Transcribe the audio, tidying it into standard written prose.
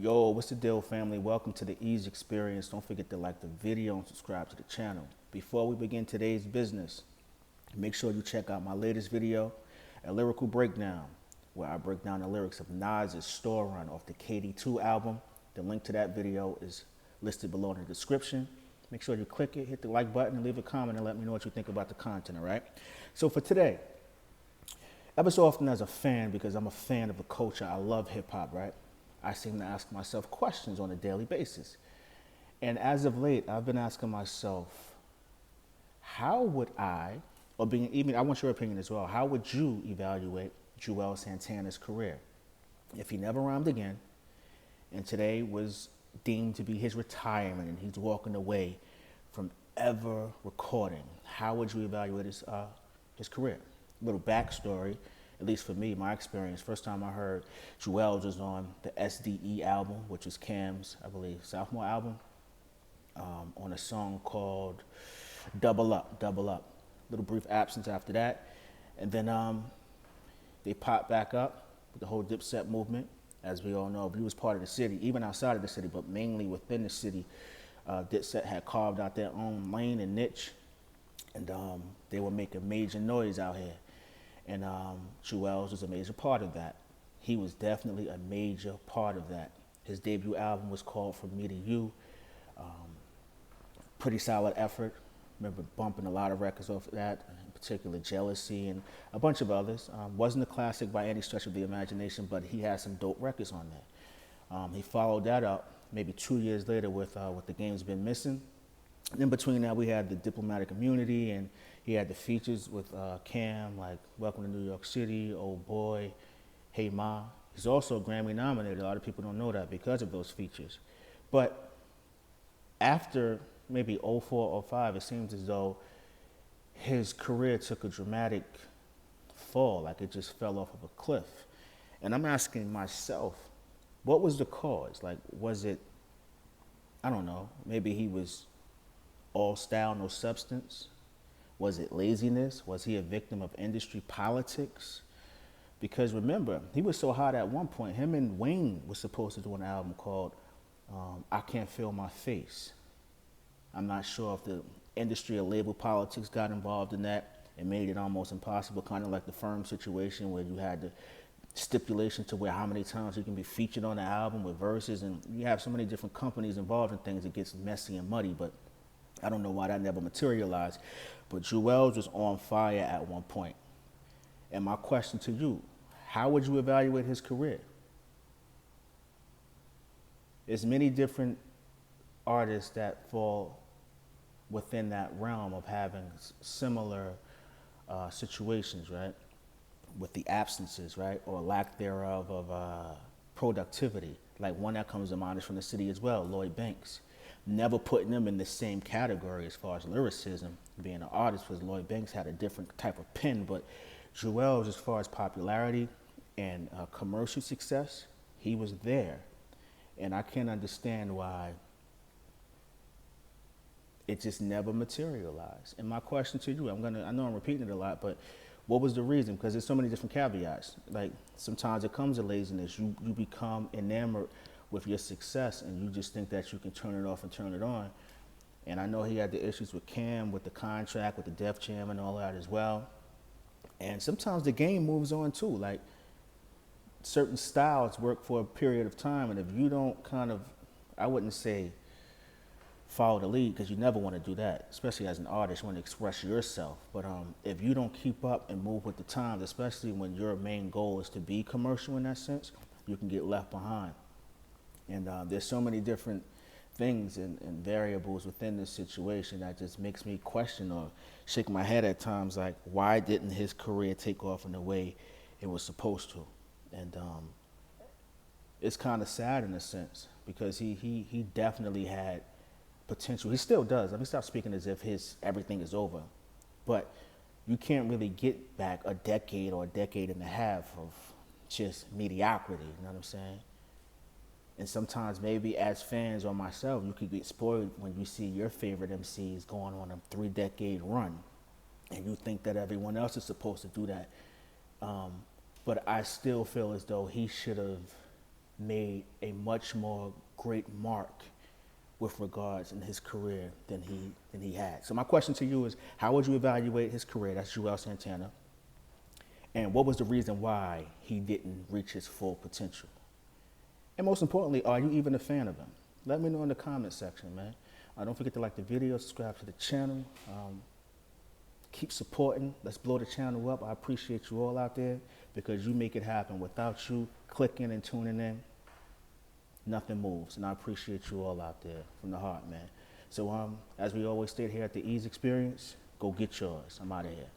Yo, what's the deal, family? Welcome to the Eeze experience. Don't forget to like the video and subscribe to the channel. Before we begin today's business, make sure you check out my latest video, a lyrical breakdown, where I break down the lyrics of Nas's Store Run off the KD2 album. The link to that video is listed below in the description. Make sure you click it, hit the like button, and leave a comment and let me know what you think about the content, all right? So for today, ever so often as a fan, because I'm a fan of the culture, I love hip hop, right? I seem to ask myself questions on a daily basis. And as of late, I've been asking myself, how would I, or being even, I want your opinion as well, how would you evaluate Juelz Santana's career if he never rhymed again and today was deemed to be his retirement and he's walking away from ever recording? How would you evaluate his career? Little backstory, at least for me, my experience. First time I heard Juelz was on the SDE album, which is Cam's, I believe, sophomore album, on a song called Double Up, Double Up. Little brief absence after that. And then they popped back up with the whole Dipset movement. As we all know, if he was part of the city, even outside of the city, but mainly within the city, Dipset had carved out their own lane and niche, and they were making major noise out here. And Juelz was a major part of that. He was definitely a major part of that. His debut album was called From Me to You. Pretty solid effort. Remember bumping a lot of records off of that, in particular Jealousy and a bunch of others. Wasn't a classic by any stretch of the imagination, but he had some dope records on there. He followed that up maybe 2 years later with What the Game's Been Missing. In between that, we had the Diplomatic Immunity, and he had the features with Cam, like Welcome to New York City, Old Boy, Hey Ma. He's also Grammy nominated. A lot of people don't know that because of those features. But after maybe 04, 05, it seems as though his career took a dramatic fall, like it just fell off of a cliff. And I'm asking myself, what was the cause? Like, was it, I don't know, maybe he was all style, no substance? Was it laziness? Was he a victim of industry politics? Because remember, he was so hot at one point. Him and Wayne was supposed to do an album called I Can't Feel My Face. I'm not sure if the industry or label politics got involved in that and made it almost impossible, kind of like the Firm situation where you had the stipulation to where how many times you can be featured on the album with verses, and you have so many different companies involved in things, it gets messy and muddy, but I don't know why that never materialized. But Juelz was on fire at one point. And my question to you, how would you evaluate his career? There's many different artists that fall within that realm of having similar situations, right? With the absences, right? Or lack thereof of productivity. Like one that comes to mind is from the city as well, Lloyd Banks. Never putting them in the same category as far as lyricism. Being an artist, because Lloyd Banks had a different type of pen, but Juelz, as far as popularity and commercial success, he was there. And I can't understand why it just never materialized. And my question to you, I know I'm repeating it a lot, but what was the reason? Because there's so many different caveats. Like sometimes it comes to laziness. You become enamored with your success and you just think that you can turn it off and turn it on. And I know he had the issues with Cam, with the contract, with the Def Jam and all that as well. And sometimes the game moves on too. Like certain styles work for a period of time, and if you don't kind of, I wouldn't say follow the lead, because you never want to do that, especially as an artist, you want to express yourself. But if you don't keep up and move with the times, especially when your main goal is to be commercial in that sense, you can get left behind. And there's so many different things and variables within this situation that just makes me question or shake my head at times, like why didn't his career take off in the way it was supposed to? And it's kind of sad in a sense, because he definitely had potential. He still does. Let me stop speaking as if everything is over. But you can't really get back a decade or a decade and a half of just mediocrity, you know what I'm saying? And sometimes maybe as fans or myself, you could get spoiled when you see your favorite MCs going on a 3-decade run and you think that everyone else is supposed to do that. But I still feel as though he should have made a much more great mark with regards in his career than he had. So my question to you is, how would you evaluate his career? That's Juelz Santana. And what was the reason why he didn't reach his full potential? And most importantly, are you even a fan of him? Let me know in the comment section, man. Don't forget to like the video, subscribe to the channel. Keep supporting. Let's blow the channel up. I appreciate you all out there because you make it happen. Without you clicking and tuning in, nothing moves. And I appreciate you all out there from the heart, man. So as we always state here at the Eeze Experience, go get yours. I'm out of here.